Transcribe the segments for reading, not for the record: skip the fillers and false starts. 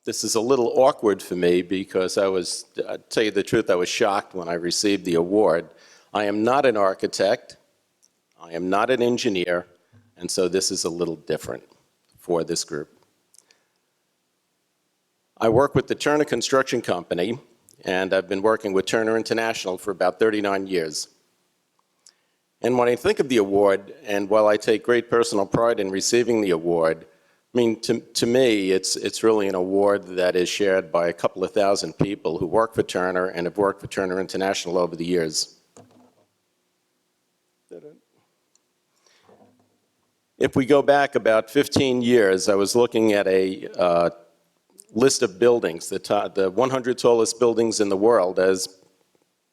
This is a little awkward for me because I'll tell you the truth, I was shocked when I received the award. I am not an architect, I am not an engineer, and so this is a little different for this group. I work with the Turner Construction Company, and I've been working with Turner International for about 39 years. And when I think of the award, and while I take great personal pride in receiving the award, I mean, to me, it's really an award that is shared by a couple of thousand people who work for Turner and have worked for Turner International over the years. If we go back about 15 years, I was looking at a list of buildings, the 100 tallest buildings in the world as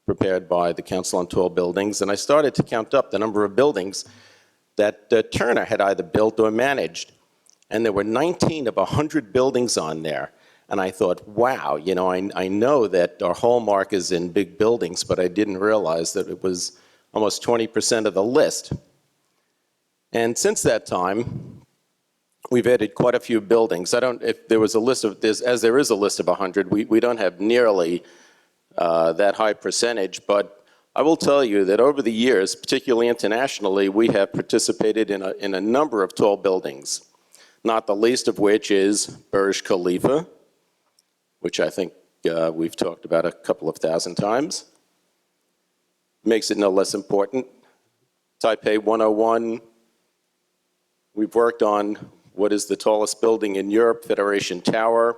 prepared by the Council on Tall Buildings, and I started to count up the number of buildings that Turner had either built or managed. And there were 19 of 100 buildings on there. And I thought, wow, you know, I know that our hallmark is in big buildings, but I didn't realize that it was almost 20% of the list. And since that time, we've added quite a few buildings. If there was a list of, as there is a list of 100, we don't have nearly that high percentage, but I will tell you that over the years, particularly internationally, we have participated in a number of tall buildings, not the least of which is Burj Khalifa, which I think we've talked about a couple of thousand times. Makes it no less important. Taipei 101, we've worked on what is the tallest building in Europe, Federation Tower.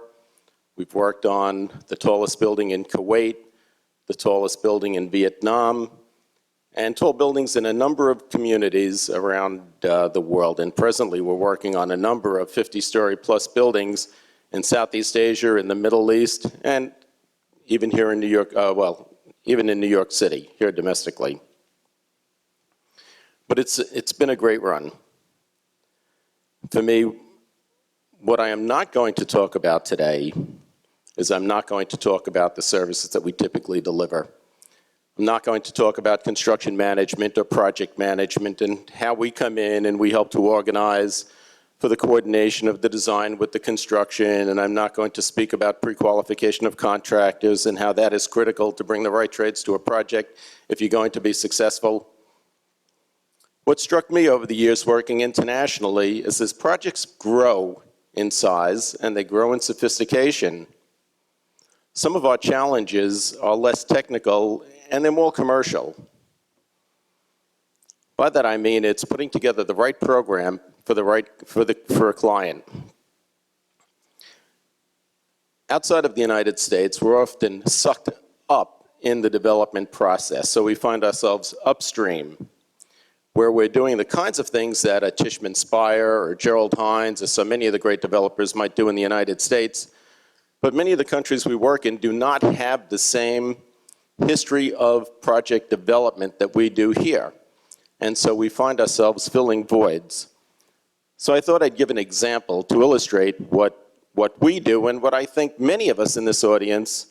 We've worked on the tallest building in Kuwait, the tallest building in Vietnam, and tall buildings in a number of communities around the world. And presently, we're working on a number of 50-story plus buildings in Southeast Asia, in the Middle East, and even here in New York, even in New York City, here domestically. But it's been a great run. For me, what I am not going to talk about today is I'm not going to talk about the services that we typically deliver. I'm not going to talk about construction management or project management and how we come in and we help to organize for the coordination of the design with the construction, and I'm not going to speak about pre-qualification of contractors and how that is critical to bring the right trades to a project if you're going to be successful. What struck me over the years working internationally is as projects grow in size and they grow in sophistication, some of our challenges are less technical and they're more commercial. By that I mean it's putting together the right program for a client. Outside of the United States, we're often sucked up in the development process, so we find ourselves upstream, where we're doing the kinds of things that a Tishman Speyer or Gerald Hines or so many of the great developers might do in the United States. But many of the countries we work in do not have the same history of project development that we do here. And so we find ourselves filling voids. So I thought I'd give an example to illustrate what we do and what I think many of us in this audience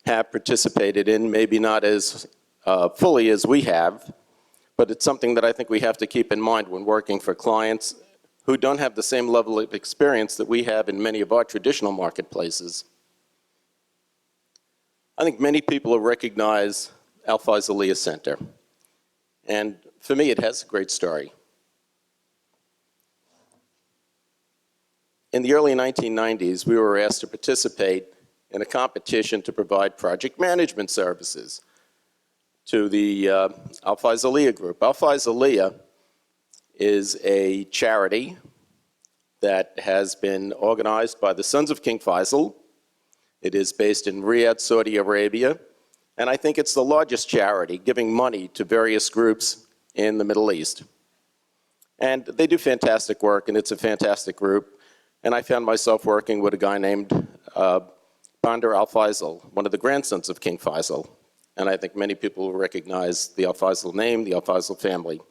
have participated in, maybe not as fully as we have, but it's something that I think we have to keep in mind when working for clients who don't have the same level of experience that we have in many of our traditional marketplaces. I think many people recognize Faisaliah Center, and for me it has a great story. In the early 1990s, we were asked to participate in a competition to provide project management services to the Faisaliah group. Faisaliah is a charity that has been organized by the Sons of King Faisal. It is based in Riyadh, Saudi Arabia, and I think it's the largest charity giving money to various groups in the Middle East. And they do fantastic work, and it's a fantastic group. And I found myself working with a guy named Bandar al-Faisal, one of the grandsons of King Faisal. And I think many people will recognize the al-Faisal name, the al-Faisal family.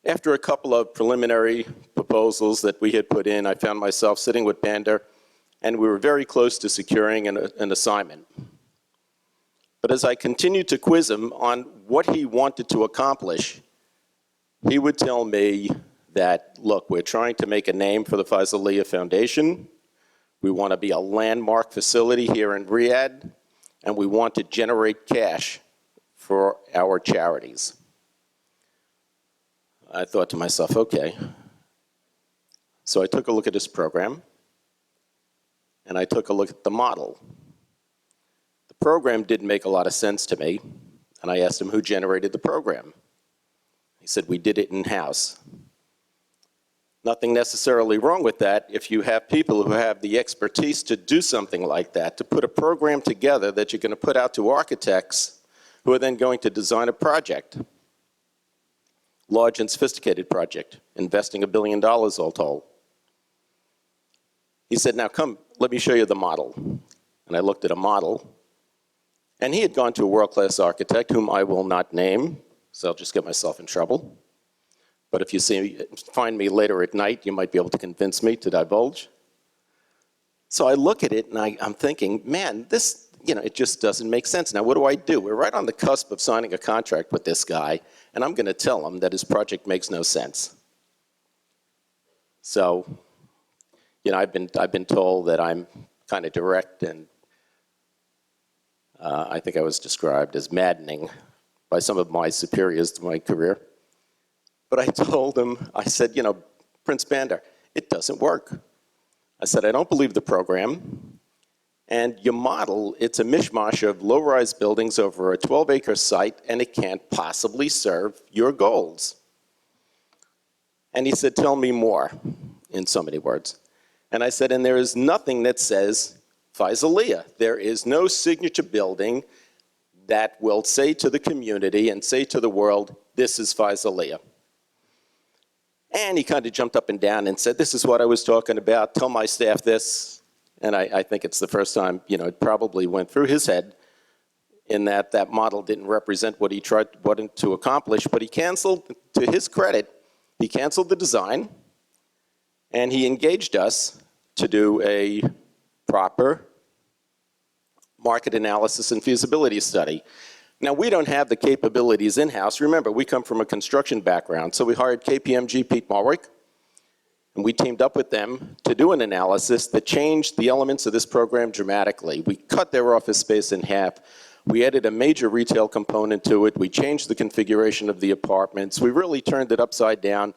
After a couple of preliminary proposals that we had put in, I found myself sitting with Bandar, and we were very close to securing an assignment. But as I continued to quiz him on what he wanted to accomplish, he would tell me that, look, we're trying to make a name for the Faisaliah Foundation. We want to be a landmark facility here in Riyadh, and we want to generate cash for our charities. I thought to myself, okay. So I took a look at this program, and I took a look at the model. The program didn't make a lot of sense to me, and I asked him who generated the program. He said, we did it in-house. Nothing necessarily wrong with that if you have people who have the expertise to do something like that, to put a program together that you're going to put out to architects who are then going to design a project. Large and sophisticated project, investing $1 billion all told. He said, now come, let me show you the model. And I looked at a model, and he had gone to a world-class architect whom I will not name, so I'll just get myself in trouble. But if you find me later at night, you might be able to convince me to divulge. So I look at it, and I'm thinking, man, this, it just doesn't make sense. Now, what do? We're right on the cusp of signing a contract with this guy, and I'm going to tell him that his project makes no sense. So, I've been told that I'm kind of direct, and I think I was described as maddening by some of my superiors to my career. But I told him, I said, Prince Bandar, it doesn't work. I said, I don't believe the program. And your model, it's a mishmash of low-rise buildings over a 12-acre site, and it can't possibly serve your goals. And he said, tell me more, in so many words. And I said, and there is nothing that says Faisaliah. There is no signature building that will say to the community and say to the world, this is Faisaliah. And he kind of jumped up and down and said, this is what I was talking about, tell my staff this. And I think it's the first time, it probably went through his head in that model didn't represent what he wanted to accomplish, but he canceled, to his credit, he canceled the design, and he engaged us to do a proper market analysis and feasibility study. Now, we don't have the capabilities in-house. Remember, we come from a construction background, so we hired KPMG, Pete Malwick, and we teamed up with them to do an analysis that changed the elements of this program dramatically. We cut their office space in half. We added a major retail component to it. We changed the configuration of the apartments. We really turned it upside down,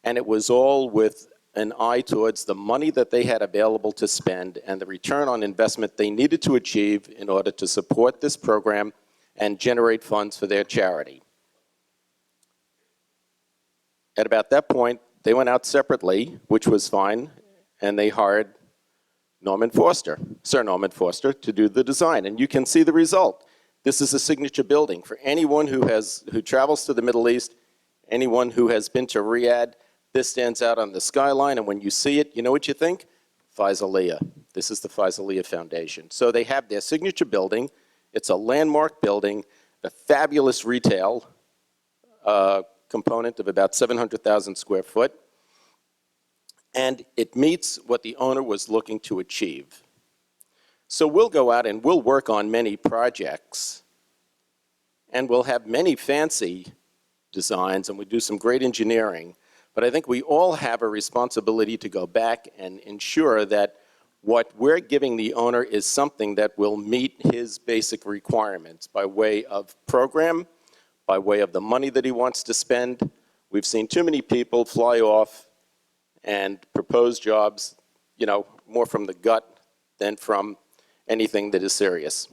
and it was all with an eye towards the money that they had available to spend and the return on investment they needed to achieve in order to support this program and generate funds for their charity. At about that point, they went out separately, which was fine, and they hired Sir Norman Foster, to do the design. And you can see the result. This is a signature building. For anyone who travels to the Middle East, anyone who has been to Riyadh, this stands out on the skyline, and when you see it, you know what you think? Faisaliah. This is the Faisaliah Foundation. So they have their signature building. It's a landmark building, a fabulous retail component of about 700,000 square foot, and it meets what the owner was looking to achieve. So we'll go out and we'll work on many projects, and we'll have many fancy designs, and we do some great engineering, but I think we all have a responsibility to go back and ensure that what we're giving the owner is something that will meet his basic requirements by way of program, by way of the money that he wants to spend. We've seen too many people fly off and propose jobs, more from the gut than from anything that is serious.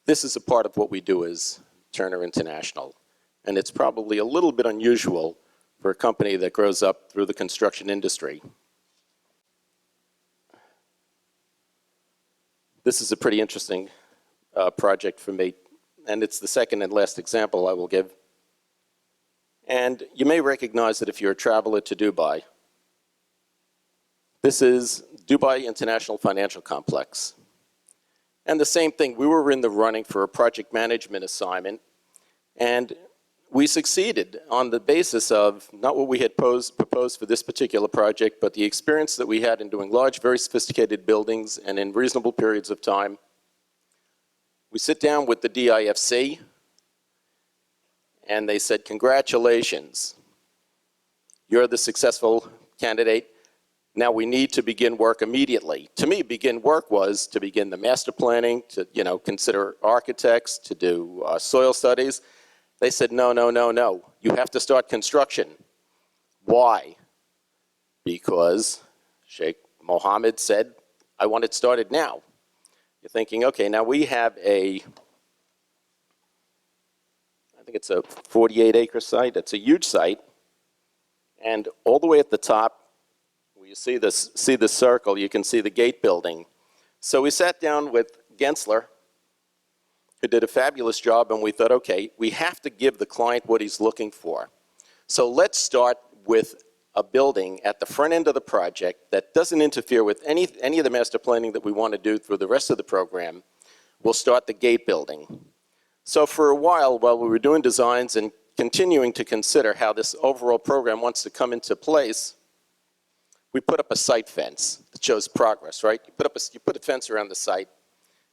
This is a part of what we do as Turner International, and it's probably a little bit unusual for a company that grows up through the construction industry. This is a pretty interesting project for me, and it's the second and last example I will give. And you may recognize it if you're a traveler to Dubai. This is Dubai International Financial Complex. And the same thing, we were in the running for a project management assignment, and we succeeded on the basis of not what we had proposed for this particular project, but the experience that we had in doing large, very sophisticated buildings and in reasonable periods of time. We sit down with the DIFC, and they said, congratulations, You're the successful candidate. Now we need to begin work immediately. To me, begin work was to begin the master planning, to consider architects, to do soil studies. They said, no, no, no, no. You have to start construction. Why? Because Sheikh Mohammed said, I want it started now. You're thinking, okay, now we have I think it's a 48-acre site. It's a huge site. And all the way at the top, where you see the circle, you can see the gate building. So we sat down with Gensler, who did a fabulous job, and we thought, okay, we have to give the client what he's looking for. So let's start with a building at the front end of the project that doesn't interfere with any of the master planning that we want to do through the rest of the program. We'll start the gate building. So for a while we were doing designs and continuing to consider how this overall program wants to come into place, we put up a site fence that shows progress, right? You put a fence around the site,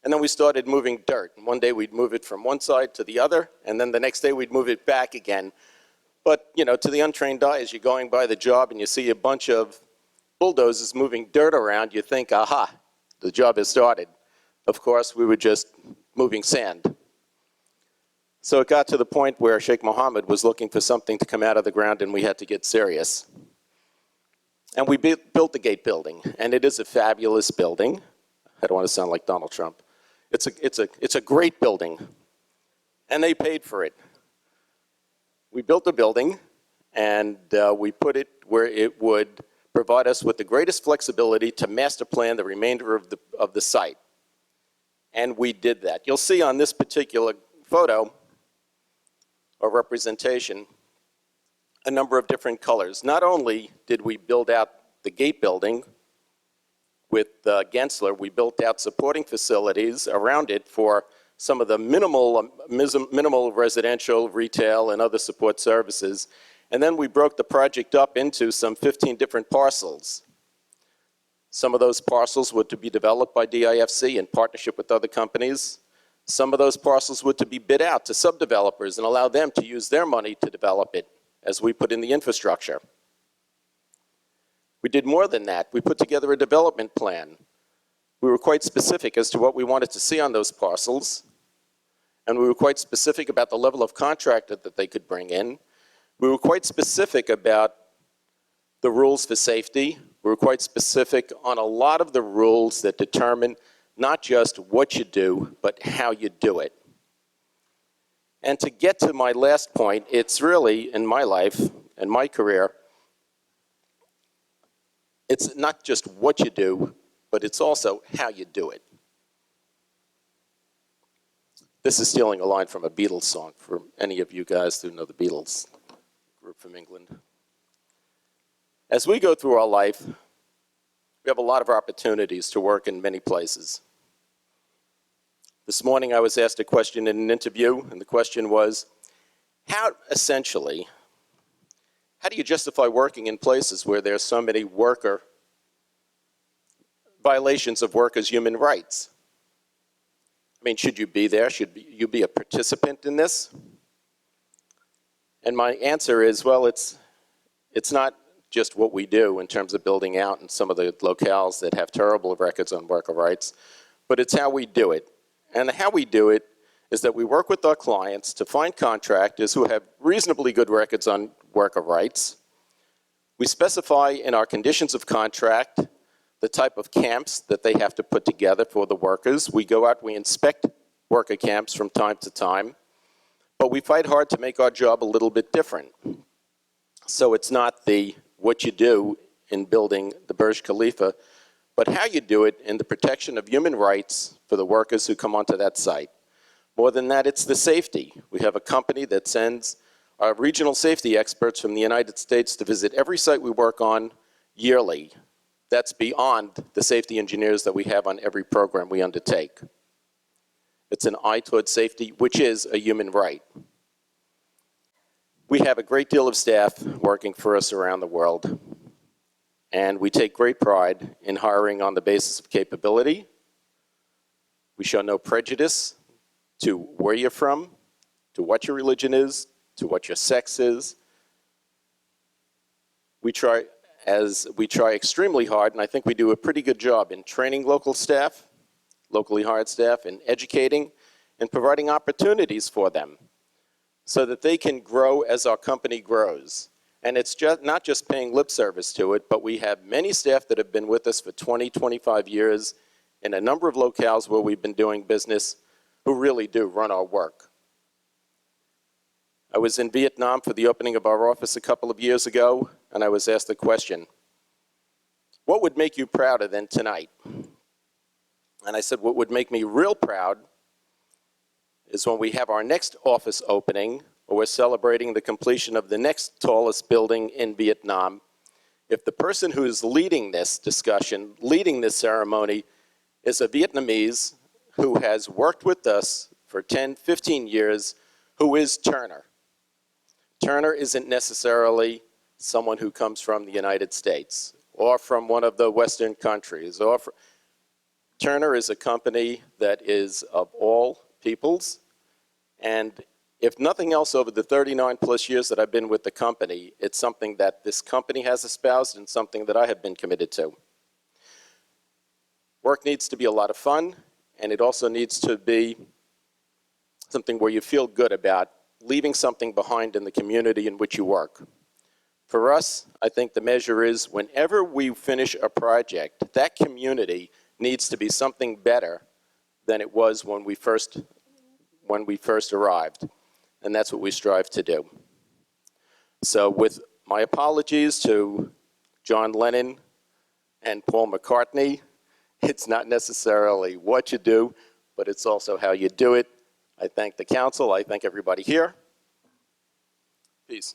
and then we started moving dirt. And one day we'd move it from one side to the other, and then the next day we'd move it back again. But, to the untrained eye, as you're going by the job and you see a bunch of bulldozers moving dirt around, you think, aha, the job has started. Of course, we were just moving sand. So it got to the point where Sheikh Mohammed was looking for something to come out of the ground, and we had to get serious. And we built the gate building, and it is a fabulous building. I don't want to sound like Donald Trump. It's a great building, and they paid for it. We built the building, and we put it where it would provide us with the greatest flexibility to master plan the remainder of the site. And we did that. You'll see on this particular photo or representation a number of different colors. Not only did we build out the gate building with Gensler, we built out supporting facilities around it for some of the minimal residential, retail, and other support services. And then we broke the project up into some 15 different parcels. Some of those parcels were to be developed by DIFC in partnership with other companies. Some of those parcels were to be bid out to subdevelopers and allow them to use their money to develop it as we put in the infrastructure. We did more than that. We put together a development plan. We were quite specific as to what we wanted to see on those parcels, and we were quite specific about the level of contractor that they could bring in. We were quite specific about the rules for safety. We were quite specific on a lot of the rules that determine not just what you do, but how you do it. And to get to my last point, it's really, in my life and my career, it's not just what you do, but it's also how you do it. This is stealing a line from a Beatles song for any of you guys who know the Beatles, group from England. As we go through our life, we have a lot of opportunities to work in many places. This morning I was asked a question in an interview, and the question was, how do you justify working in places where there's so many violations of workers' human rights? I mean, should you be there? Should you be a participant in this? And my answer is, well, it's not just what we do in terms of building out in some of the locales that have terrible records on worker rights, but it's how we do it. And how we do it is that we work with our clients to find contractors who have reasonably good records on worker rights. We specify in our conditions of contract the type of camps that they have to put together for the workers. We go out, we inspect worker camps from time to time, but we fight hard to make our job a little bit different. So it's not what you do in building the Burj Khalifa, but how you do it in the protection of human rights for the workers who come onto that site. More than that, it's the safety. We have a company that sends our regional safety experts from the United States to visit every site we work on yearly. That's beyond the safety engineers that we have on every program we undertake. It's an eye toward safety, which is a human right. We have a great deal of staff working for us around the world, and we take great pride in hiring on the basis of capability. We show no prejudice to where you're from, to what your religion is, to what your sex is. we try extremely hard, and I think we do a pretty good job in training local staff, locally hired staff, and educating and providing opportunities for them so that they can grow as our company grows. And it's not just paying lip service to it, but we have many staff that have been with us for 20, 25 years in a number of locales where we've been doing business who really do run our work. I was in Vietnam for the opening of our office a couple of years ago, and I was asked the question, what would make you prouder than tonight? And I said, what would make me real proud is when we have our next office opening, or we're celebrating the completion of the next tallest building in Vietnam. If the person who is leading this discussion, leading this ceremony, is a Vietnamese who has worked with us for 10, 15 years, who is Turner. Turner isn't necessarily someone who comes from the United States or from one of the Western countries. Turner is a company that is of all peoples, and if nothing else, over the 39 plus years that I've been with the company, it's something that this company has espoused and something that I have been committed to. Work needs to be a lot of fun, and it also needs to be something where you feel good about leaving something behind in the community in which you work. For us, I think the measure is whenever we finish a project, that community needs to be something better than it was when we first arrived. And that's what we strive to do. So with my apologies to John Lennon and Paul McCartney, it's not necessarily what you do, but it's also how you do it. I thank the council. I thank everybody here. Peace.